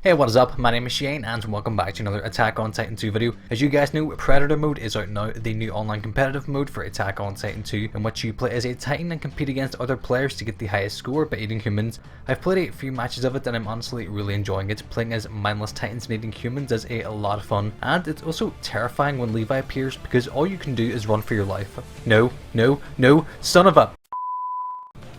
Hey, what is up? My name is Shane and welcome back to another Attack on Titan 2 video. As you guys know, Predator mode is out now, the new online competitive mode for Attack on Titan 2, in which you play as a Titan and compete against other players to get the highest score by eating humans. I've played a few matches of it and I'm honestly really enjoying it. Playing as mindless Titans and eating humans is a lot of fun, and it's also terrifying when Levi appears because all you can do is run for your life. No, son of a...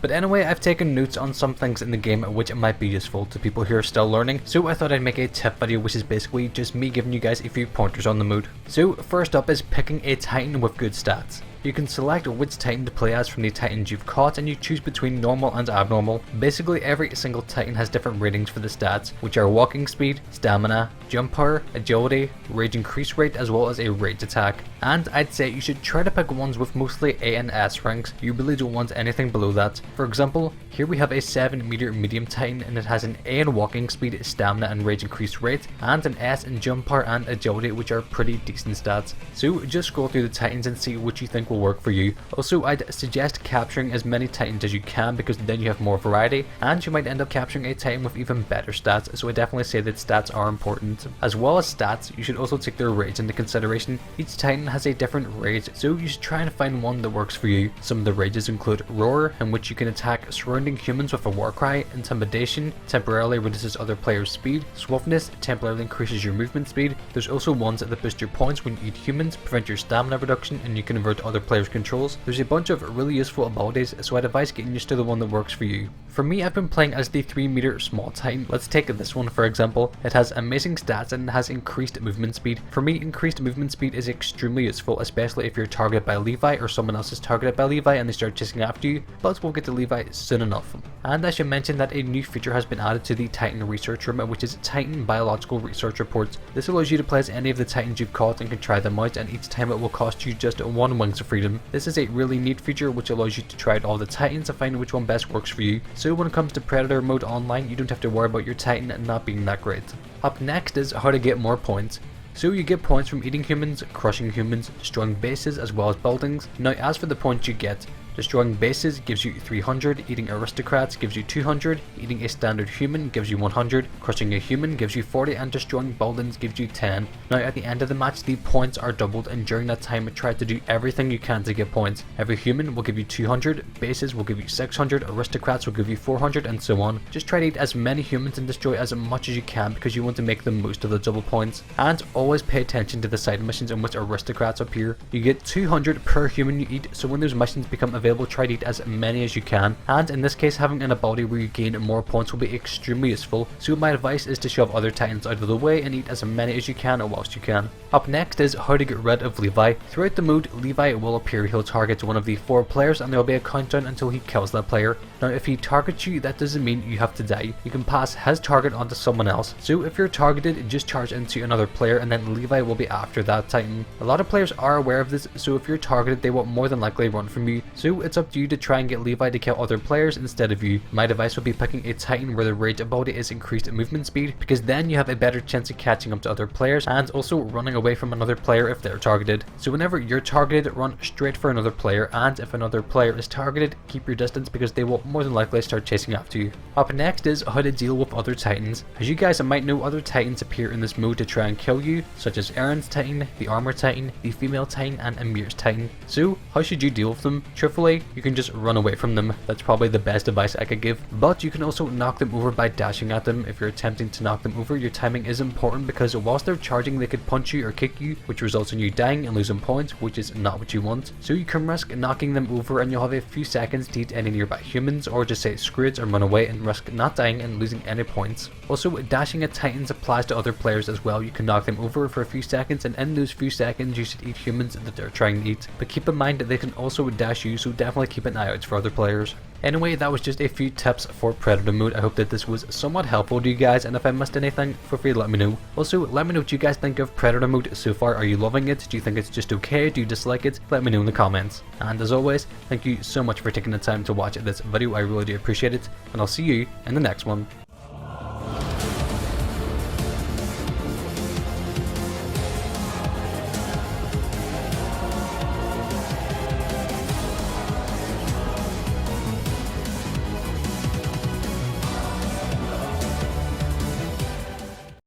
But anyway, I've taken notes on some things in the game which might be useful to people who are still learning, so I thought I'd make a tip video which is basically just me giving you guys a few pointers on the mode. So first up is picking a Titan with good stats. You can select which Titan to play as from the Titans you've caught and you choose between normal and abnormal. Basically every single Titan has different ratings for the stats, which are walking speed, stamina, jump power, agility, rage increase rate, as well as a rage attack. And I'd say you should try to pick ones with mostly A and S ranks. You really don't want anything below that. For example, here we have a 7-meter medium Titan and it has an A in walking speed, stamina and rage increase rate, and an S in jump power and agility, which are pretty decent stats. So just scroll through the Titans and see which you think will work for you. Also, I'd suggest capturing as many Titans as you can because then you have more variety and you might end up capturing a Titan with even better stats, so I definitely say that stats are important. As well as stats, you should also take their rage into consideration. Each Titan has a different rage, so you should try and find one that works for you. Some of the rages include Roar, in which you can attack surrounding humans with a war cry, Intimidation temporarily reduces other players' speed, Swiftness temporarily increases your movement speed. There's also ones that boost your points when you eat humans, prevent your stamina reduction, and you can avert other players' controls. There's a bunch of really useful abilities, so I'd advise getting used to the one that works for you. For me, I've been playing as the 3-meter small Titan. Let's take this one for example. It has amazing stats and it has increased movement speed. For me, increased movement speed is extremely useful, especially if you're targeted by Levi or someone else is targeted by Levi and they start chasing after you, but we'll get to Levi soon enough. And I should mention that a new feature has been added to the Titan Research Room, which is Titan Biological Research Reports. This allows you to play as any of the Titans you've caught and can try them out, and each time it will cost you just 1 Wings of Freedom. This is a really neat feature which allows you to try out all the Titans and find which one best works for you. So when it comes to Predator mode online, you don't have to worry about your Titan not being that great. Up next is how to get more points. So you get points from eating humans, crushing humans, destroying bases as well as buildings. Now as for the points you get, destroying bases gives you 300, eating aristocrats gives you 200, eating a standard human gives you 100, crushing a human gives you 40, and destroying buildings gives you 10. Now at the end of the match the points are doubled, and during that time try to do everything you can to get points. Every human will give you 200, bases will give you 600, aristocrats will give you 400, and so on. Just try to eat as many humans and destroy as much as you can because you want to make the most of the double points. And always pay attention to the side missions in which aristocrats appear. You get 200 per human you eat, so when those missions become available, try to eat as many as you can, and in this case having an ability where you gain more points will be extremely useful, so my advice is to shove other Titans out of the way and eat as many as you can whilst you can. Up next is how to get rid of Levi. Throughout the mode, Levi will appear. He'll target one of the 4 players and there will be a countdown until he kills that player. Now if he targets you, that doesn't mean you have to die. You can pass his target onto someone else, so if you're targeted, just charge into another player and then Levi will be after that Titan. A lot of players are aware of this, so if you're targeted they will more than likely run from you, so it's up to you to try and get Levi to kill other players instead of you. My advice would be picking a Titan where the rage ability is increased movement speed, because then you have a better chance of catching up to other players and also running away from another player if they're targeted. So whenever you're targeted, run straight for another player, and if another player is targeted, keep your distance because they will more than likely start chasing after you. Up next is how to deal with other Titans. As you guys might know, other Titans appear in this mode to try and kill you, such as Aaron's Titan, the Armor Titan, the Female Titan, and Amir's Titan. So how should you deal with them? Truthfully, you can just run away from them. That's probably the best advice I could give, but you can also knock them over by dashing at them. If you're attempting to knock them over, your timing is important because whilst they're charging they could punch you or kick you, which results in you dying and losing points, which is not what you want. So you can risk knocking them over and you'll have a few seconds to eat any nearby humans, or just say screw it and run away and risk not dying and losing any points. Also, dashing at Titans applies to other players as well. You can knock them over for a few seconds and in those few seconds you should eat humans that they're trying to eat, but keep in mind that they can also dash you, so definitely keep an eye out for other players. Anyway, that was just a few tips for Predator mode. I hope that this was somewhat helpful to you guys, and if I missed anything, feel free to let me know. Also, let me know what you guys think of Predator mode so far. Are you loving it? Do you think it's just okay? Do you dislike it? Let me know in the comments. And as always, thank you so much for taking the time to watch this video. I really do appreciate it, and I'll see you in the next one.